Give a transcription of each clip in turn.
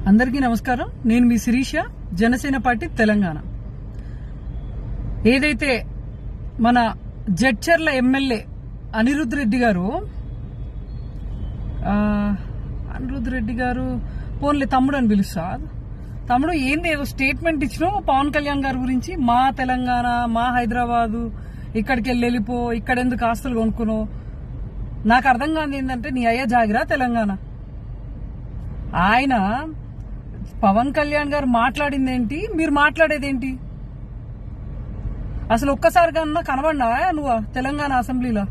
అందరికీ నమస్కారం. నేను మీ శిరీష, జనసేన పార్టీ తెలంగాణ. ఏదైతే మన జడ్చర్ల ఎమ్మెల్యే అనిరుద్ రెడ్డి గారు పోన్లే తమ్ముడు అని పిలుస్తా. తమ్ముడు ఏంది ఏదో స్టేట్మెంట్ ఇచ్చినావు పవన్ కళ్యాణ్ గారి గురించి, మా తెలంగాణ, మా హైదరాబాదు, ఇక్కడికి వెళ్ళిపో, ఇక్కడెందుకు ఆస్తులు కొనుక్కున్నావు. నాకు అర్థం కాదు ఏంటంటే నీ అయ్యా జాగిరా తెలంగాణ. ఆయన పవన్ కళ్యాణ్ గారు మాట్లాడింది ఏంటి, మీరు మాట్లాడేదేంటి? అసలు ఒక్కసారి కన్నా కనబడినావా నువ్వు తెలంగాణ అసెంబ్లీలో?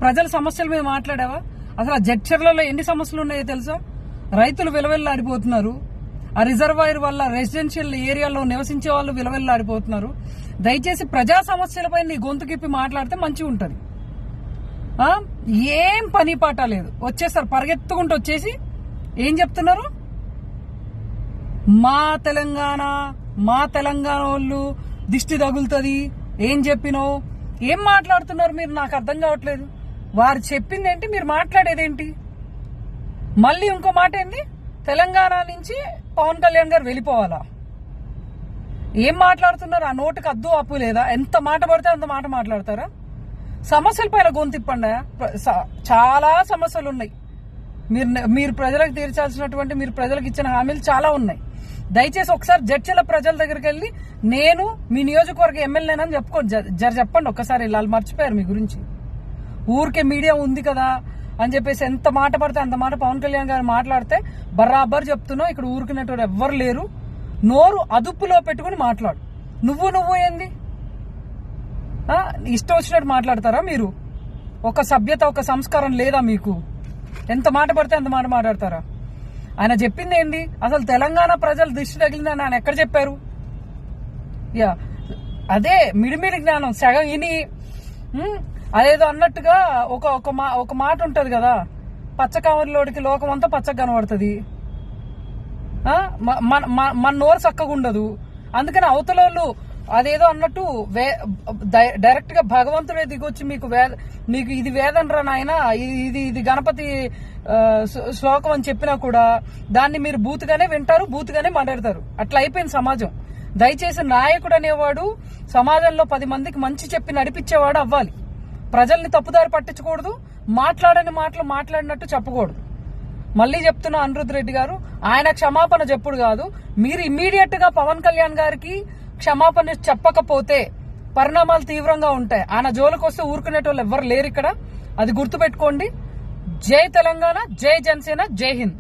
ప్రజల సమస్యలు మేము మాట్లాడావా? అసలు ఆ జడ్చర్లలో ఎన్ని సమస్యలు ఉన్నాయో తెలుసా? రైతులు విలవెల్లాడిపోతున్నారు. ఆ రిజర్వాయర్ వల్ల రెసిడెన్షియల్ ఏరియాలో నివసించే వాళ్ళు విలవెల్లాడిపోతున్నారు. దయచేసి ప్రజా సమస్యలపై నీ గొంతుకిప్పి మాట్లాడితే మంచిగా ఉంటది. ఏం పని పాట లేదు, వచ్చేసారు పరిగెత్తుకుంటూ వచ్చేసి ఏం చెప్తున్నారు? మా తెలంగాణ వాళ్ళు దిష్టి తగులుతుంది. ఏం చెప్పినావు, ఏం మాట్లాడుతున్నారు మీరు? నాకు అర్థం కావట్లేదు. వారు చెప్పింది ఏంటి, మీరు మాట్లాడేదేంటి? మళ్ళీ ఇంకో మాట ఏంది, తెలంగాణ నుంచి పవన్ కళ్యాణ్ గారు వెళ్ళిపోవాలా? ఏం మాట్లాడుతున్నారు? ఆ నోటికి అద్దు అప్పు లేదా? ఎంత మాట పడితే అంత మాట మాట్లాడతారా? సమస్యల పైన గొంతిప్పండి. చాలా సమస్యలు ఉన్నాయి. మీరు ప్రజలకు తీర్చాల్సినటువంటి, మీరు ప్రజలకు ఇచ్చిన హామీలు చాలా ఉన్నాయి. దయచేసి ఒకసారి జడ్చర్ల ప్రజల దగ్గరికి వెళ్ళి నేను మీ నియోజకవర్గ ఎమ్మెల్యేనని చెప్పుకోండి. చెప్పండి ఒక్కసారి. వాళ్ళు మర్చిపోయారు మీ గురించి. ఊరికే మీడియా ఉంది కదా అని చెప్పేసి ఎంత మాట పడితే అంత మాట పవన్ కళ్యాణ్ గారు మాట్లాడితే బరాబర్ చెప్తున్నావు. ఇక్కడ ఊరుకునేటోడు ఎవ్వరు లేరు. నోరు అదుపులో పెట్టుకుని మాట్లాడు. నువ్వు ఏంది ఇష్టం వచ్చినట్టు మాట్లాడతారా మీరు? ఒక సభ్యత, ఒక సంస్కారం లేదా మీకు? ఎంత మాట పడితే అంత మాట మాట్లాడతారా? ఆయన చెప్పింది ఏంది? అసలు తెలంగాణ ప్రజలు దృష్టి తగిలిందని ఆయన ఎక్కడ చెప్పారు? అదే మిడిమిడి జ్ఞానం సగం ఇని అదేదో అన్నట్టుగా ఒక మాట ఉంటది కదా, పచ్చకామరిలోడికి లోకం అంతా పచ్చగా కనబడుతుంది. మన నోరు చక్కగా ఉండదు. అందుకని అవతలోళ్ళు అదేదో అన్నట్టు డైరెక్ట్ గా భగవంతుడే దిగొచ్చి మీకు ఇది వేదన రా నాయన, ఇది గణపతి శ్లోకం అని చెప్పినా కూడా దాన్ని మీరు బూతుగానే వింటారు, బూతుగానే మాట్లాడతారు. అట్లా అయిపోయింది సమాజం. దయచేసి నాయకుడు అనేవాడు సమాజంలో 10 మందికి మంచి చెప్పి నడిపించేవాడు అవ్వాలి. ప్రజల్ని తప్పుదారి పట్టించకూడదు. మాట్లాడని మాటలు మాట్లాడినట్టు చెప్పకూడదు. మళ్ళీ చెప్తున్నా, అనిరుద్ రెడ్డి గారు, ఆయన క్షమాపణ చెప్పుడు కాదు. మీరు ఇమ్మీడియట్ గా పవన్ కళ్యాణ్ గారికి క్షమాపణ చెప్పకపోతే పరిణామాలు తీవ్రంగా ఉంటాయి. ఆయన జోలికి వస్తే ఊరుకునేటోళ్ళు ఎవ్వరు లేరు ఇక్కడ. అది గుర్తుపెట్టుకోండి. జై తెలంగాణ, జై జనసేన, జై హింద్.